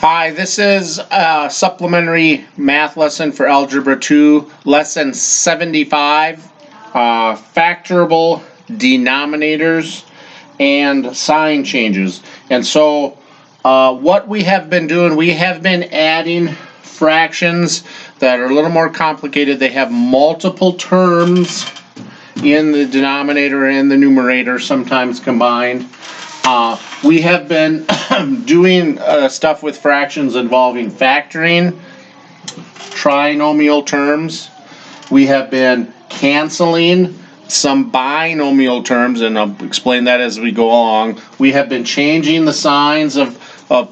Hi, this is a supplementary math lesson for Algebra 2, Lesson 75, factorable denominators and sign changes. And so what we have been doing, we have been adding fractions that are a little more complicated. They have multiple terms in the denominator and the numerator, sometimes combined. We have been doing stuff with fractions involving factoring, trinomial terms. We have been canceling some binomial terms, and I'll explain that as we go along. We have been changing the signs of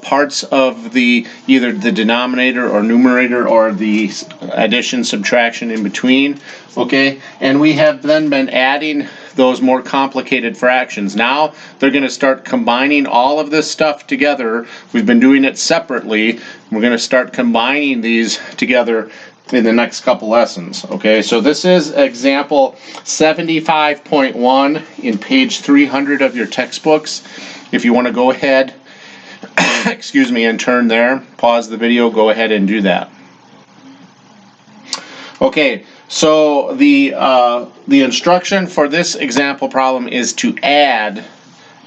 parts of either the denominator or numerator or the addition, subtraction in between, okay? And we have then been adding those more complicated fractions. Now they're going to start combining all of this stuff together. We've been doing it separately. We're going to start combining these together in the next couple lessons. Okay, so this is example 75.1 in page 300 of your textbooks. If you want to go ahead excuse me, and turn there, pause the video, go ahead and do that. Okay, so the instruction for this example problem is to add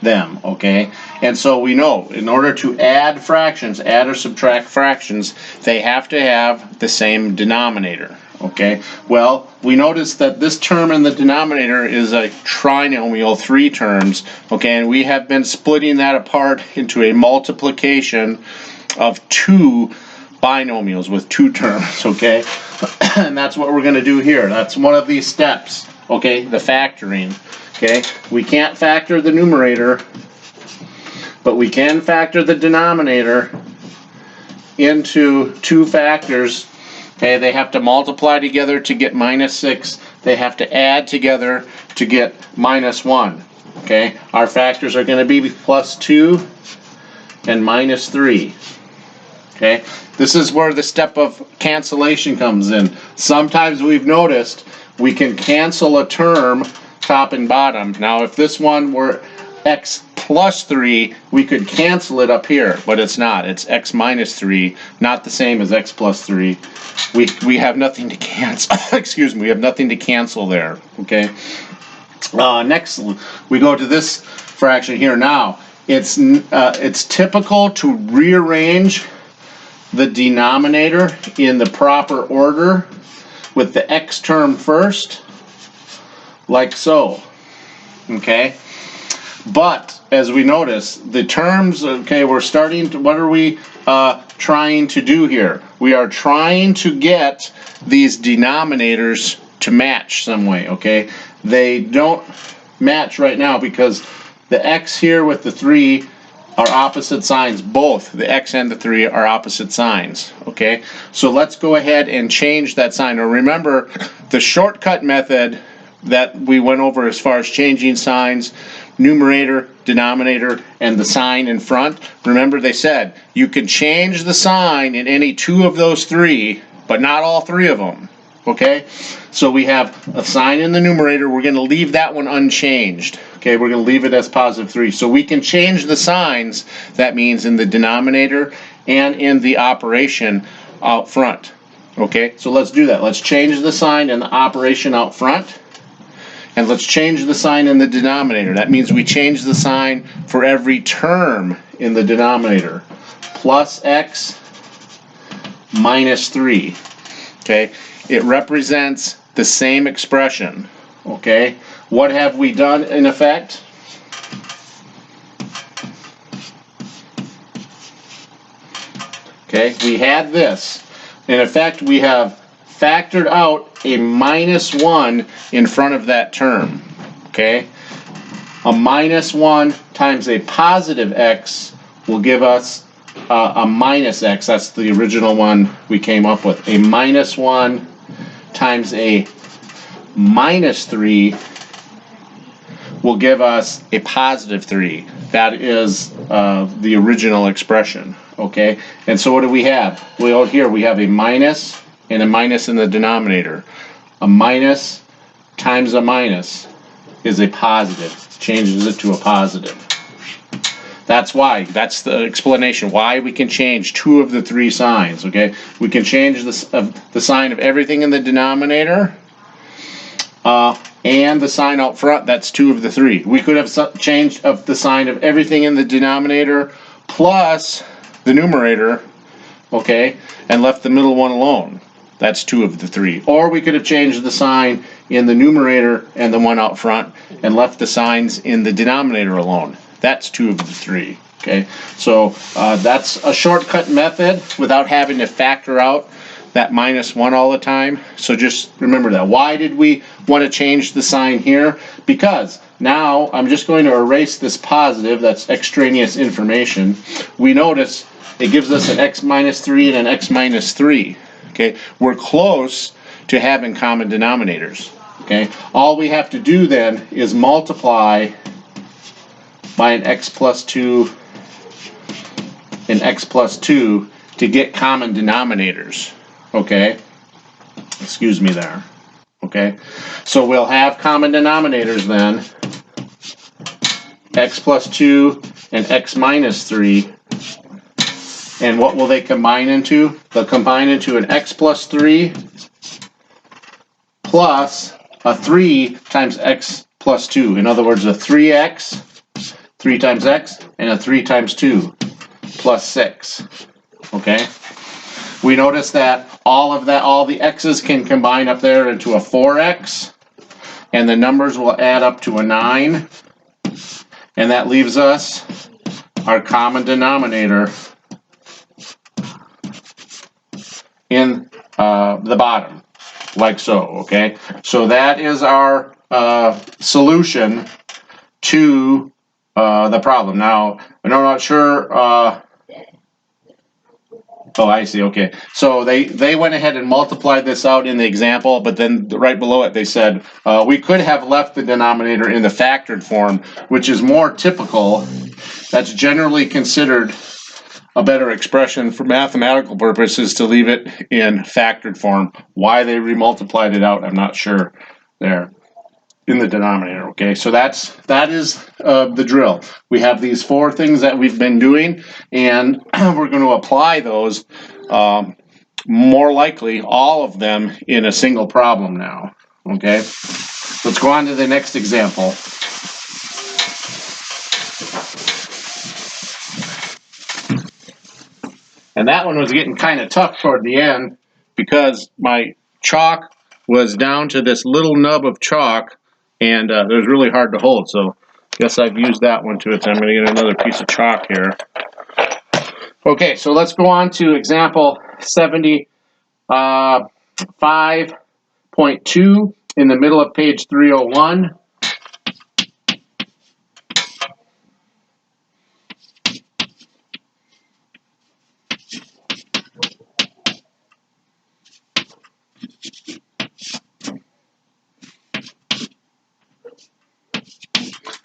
them, okay? And so we know in order to add fractions, add or subtract fractions, they have to have the same denominator, okay? Well, we notice that this term in the denominator is a trinomial, 3 terms, okay? And we have been splitting that apart into a multiplication of 2 binomials with 2 terms, okay? And that's what we're going to do here. That's one of these steps, okay? The factoring, okay? We can't factor the numerator, but we can factor the denominator into 2 factors. Okay, they have to multiply together to get -6. They have to add together to get -1. Okay, our factors are going to be +2 and -3. Okay, this is where the step of cancellation comes in. Sometimes we've noticed we can cancel a term top and bottom. Now if this one were x plus 3, we could cancel it up here, but it's not. It's x minus 3, not the same as x plus 3. We have nothing to cancel. Excuse me, we have nothing to cancel there. Okay. Next, we go to this fraction here. Now, it's typical to rearrange the denominator in the proper order with the x term first, like so. Okay. But as we notice, the terms, okay, we're starting to, what are we trying to do here? We are trying to get these denominators to match some way, okay? They don't match right now because the x here with the 3 are opposite signs. Both the x and the 3 are opposite signs, okay? So let's go ahead and change that sign. Now remember, the shortcut method that we went over as far as changing signs, numerator, denominator, and the sign in front. Remember they said you can change the sign in any 2 of those 3, but not all 3 of them. Okay? So we have a sign in the numerator. We're going to leave that one unchanged. Okay, we're going to leave it as +3. So we can change the signs, that means in the denominator and in the operation out front. Okay, so let's do that. Let's change the sign and the operation out front. And let's change the sign in the denominator. That means we change the sign for every term in the denominator. Plus x minus 3. Okay? It represents the same expression. Okay? What have we done in effect? Okay? We had this. In effect, we have factored out a -1 in front of that term, okay? A -1 times a positive x will give us a minus x. That's the original one we came up with. A -1 times a -3 will give us a +3. That is the original expression, okay? And so what do we have? Well, here we have a minus and a minus in the denominator. A minus times a minus is a positive. Changes it to a positive. That's why. That's the explanation why we can change two of the three signs. Okay, we can change the sign of everything in the denominator and the sign out front. That's two of the three. We could have changed of the sign of everything in the denominator plus the numerator, okay, and left the middle one alone. That's two of the three. Or we could have changed the sign in the numerator and the one out front and left the signs in the denominator alone. That's two of the three. Okay, so that's a shortcut method without having to factor out that -1 all the time. So just remember that. Why did we want to change the sign here? Because now I'm just going to erase this positive, that's extraneous information. We notice it gives us an x minus 3 and an x minus 3. Okay, we're close to having common denominators. Okay, all we have to do then is multiply by an x plus 2 and x plus 2 to get common denominators. Okay, excuse me there. Okay, so we'll have common denominators then, x plus 2 and x minus 3. And what will they combine into? They'll combine into an x plus 3 plus a 3 times x plus 2. In other words, a 3x, 3 times x, and a 3 times 2 plus 6. Okay? We notice that all the x's can combine up there into a 4x, and the numbers will add up to a 9, and that leaves us our common denominator in the bottom, like so. Okay, so that is our solution to the problem. Now, I'm not sure. Oh, I see. Okay, so they went ahead and multiplied this out in the example, but then right below it they said we could have left the denominator in the factored form, which is more typical. That's generally considered a better expression for mathematical purposes to leave it in factored form. Why they remultiplied it out, I'm not sure there in the denominator. Okay, so that is the drill. We have these four things that we've been doing, and we're going to apply those, more likely all of them, in a single problem now. Okay, let's go on to the next example. And that one was getting kind of tough toward the end because my chalk was down to this little nub of chalk, and it was really hard to hold. So I guess I've used that one to it. I'm going to get another piece of chalk here. Okay, so let's go on to example 75.2 in the middle of page 301.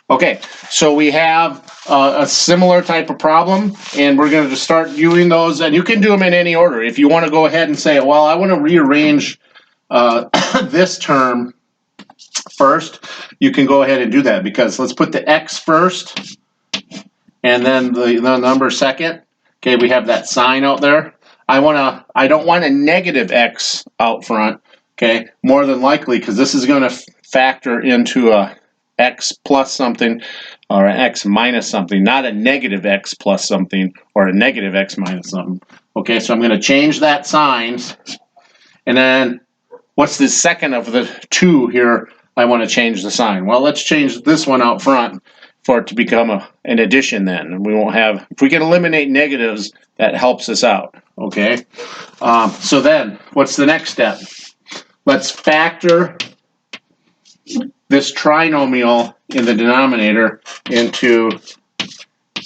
Okay, so we have a similar type of problem, and we're going to start doing those, and you can do them in any order. If you want to go ahead and say, well, I want to rearrange this term first, you can go ahead and do that, because let's put the x first, and then the number second. Okay, we have that sign out there. I don't want a negative x out front, okay, more than likely, because this is going to factor into a x plus something or an x minus something, not a negative x plus something or a negative x minus something. Okay, so I'm going to change that sign, and then what's the second of the two here? I want to change the sign. Well, let's change this one out front for it to become an addition then. And we won't have, if we can eliminate negatives, that helps us out. Okay, so then what's the next step? Let's factor this trinomial in the denominator into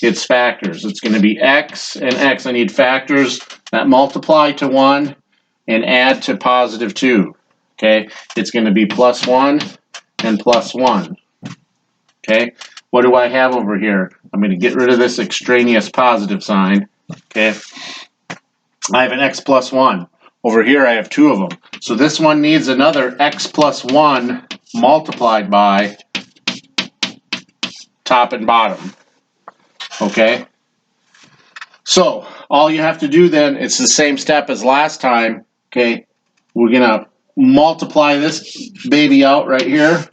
its factors. It's going to be x and x. I need factors that multiply to 1 and add to positive 2. Okay, it's going to be plus 1 and plus 1. Okay, what do I have over here? I'm going to get rid of this extraneous positive sign. Okay, I have an x plus 1. Over here I have two of them. So this one needs another x plus 1 multiplied by top and bottom. Okay? So all you have to do then, it's the same step as last time. Okay? We're going to multiply this baby out right here,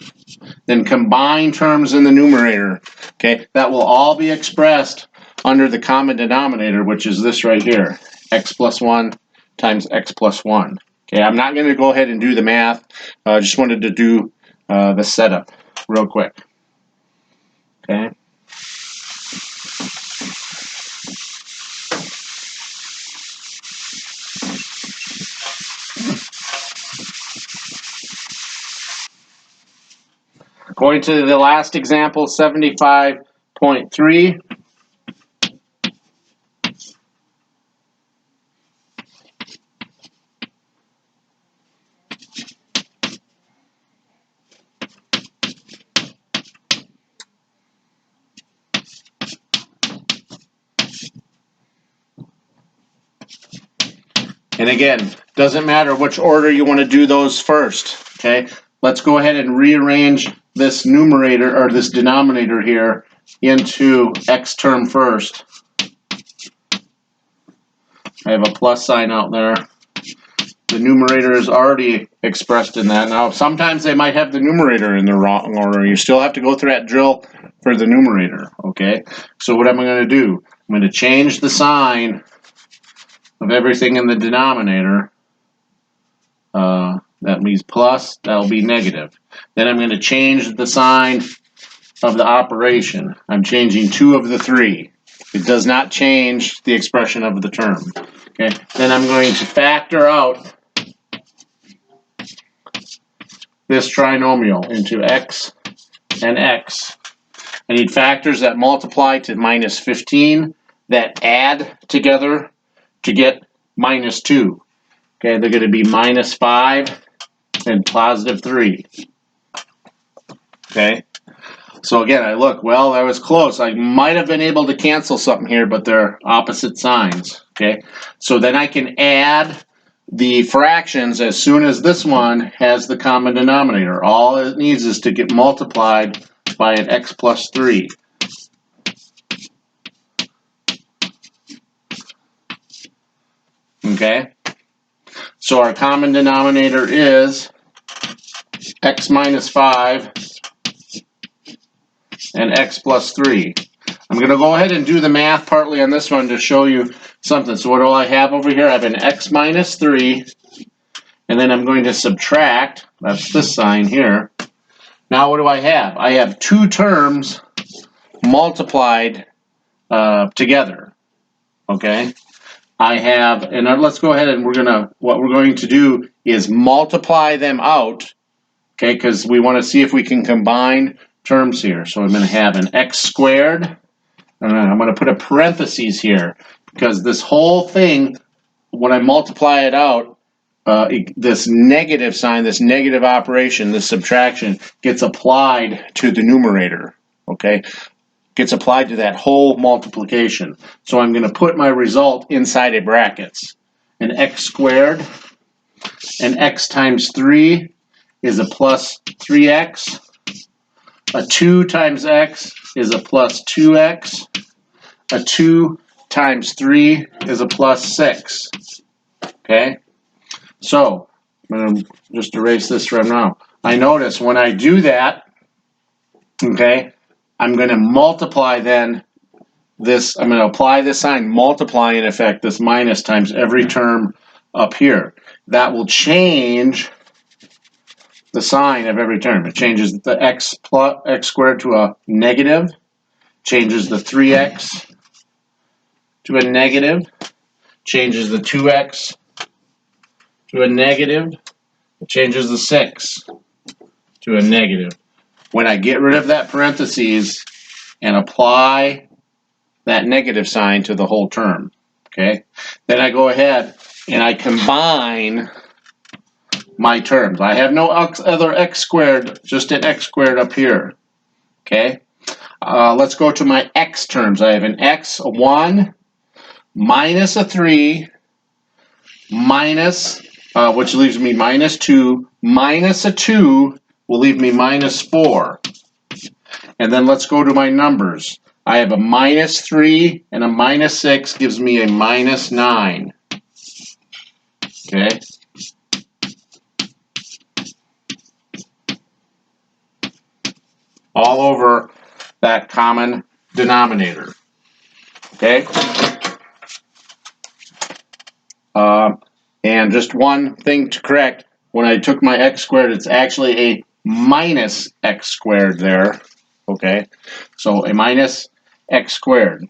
then combine terms in the numerator. Okay? That will all be expressed under the common denominator, which is this right here, x plus 1 times x plus 1. Okay, I'm not going to go ahead and do the math. I just wanted to do the setup real quick. Okay. Going to the last example, 75.3. And again, doesn't matter which order you want to do those first. Okay, let's go ahead and rearrange this numerator or this denominator here into x term first. I have a plus sign out there. The numerator is already expressed in that. Now, sometimes they might have the numerator in the wrong order. You still have to go through that drill for the numerator. Okay, so what am I going to do? I'm going to change the sign of everything in the denominator. That means plus, that'll be negative. Then I'm going to change the sign of the operation. I'm changing 2 of the 3. It does not change the expression of the term. Okay. Then I'm going to factor out this trinomial into x and x. I need factors that multiply to minus 15 that add together to get minus 2. Okay, they're going to be minus 5 and positive 3. Okay, so again, I look, well, that was close. I might have been able to cancel something here, but they're opposite signs. Okay, so then I can add the fractions as soon as this one has the common denominator. All it needs is to get multiplied by an x plus 3. Okay, so our common denominator is x minus 5 and x plus 3. I'm going to go ahead and do the math partly on this one to show you something. So what do I have over here? I have an x minus 3, and then I'm going to subtract, that's this sign here. Now what do I have? I have 2 terms multiplied together. Okay? I have, and let's go ahead and what we're going to do is multiply them out, okay, because we want to see if we can combine terms here. So I'm going to have an x squared, and I'm going to put a parentheses here, because this whole thing, when I multiply it out, this negative sign, this negative operation, this subtraction, gets applied to the numerator, okay? Gets applied to that whole multiplication. So I'm going to put my result inside a brackets. An x squared, and x times 3 is a plus 3x. A 2 times x is a plus 2x. A 2 times 3 is a plus 6. Okay? So, I'm going to just erase this from now. I notice when I do that, okay, I'm going to multiply then this, I'm going to apply this sign, multiply in effect this minus times every term up here. That will change the sign of every term. It changes the x squared to a negative, changes the 3x to a negative, changes the 2x to a negative, changes the 6 to a negative. When I get rid of that parentheses and apply that negative sign to the whole term, okay, then I go ahead and I combine my terms. I have no other x squared, just an x squared up here, okay. Let's go to my x terms. I have an x, a 1, minus a 3, minus, which leaves me minus 2, minus a 2 will leave me minus 4. And then let's go to my numbers. I have a -3 and a -6 gives me a -9. Okay. All over that common denominator. Okay. And just one thing to correct, when I took my x squared, it's actually a minus x squared there. Okay. So a minus x squared.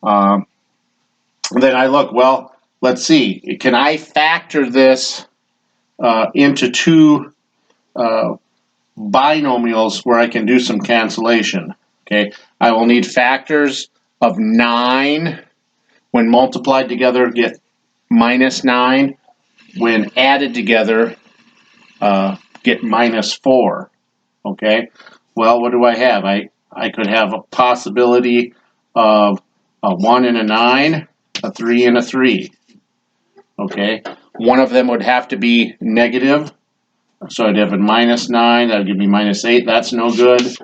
Then I look, well, let's see, can I factor this into two binomials where I can do some cancellation? Okay, I will need factors of 9 when multiplied together get -9, when added together get -4. Okay, well, what do I have? I could have a possibility of a 1 and a 9, a 3 and a 3. Okay, one of them would have to be negative, so I'd have a -9, that would give me -8, that's no good.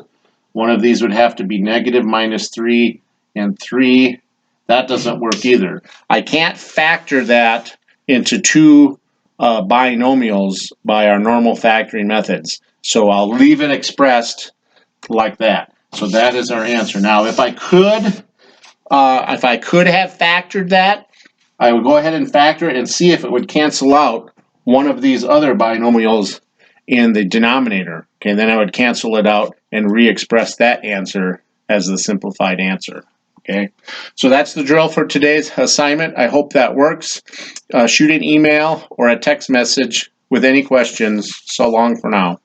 One of these would have to be negative, -3 and 3, that doesn't work either. I can't factor that into two binomials by our normal factoring methods, so I'll leave it expressed like that. So that is our answer. Now, if I could have factored that, I would go ahead and factor it and see if it would cancel out one of these other binomials in the denominator. Okay, then I would cancel it out and re-express that answer as the simplified answer. Okay, so that's the drill for today's assignment. I hope that works. Shoot an email or a text message with any questions. So long for now.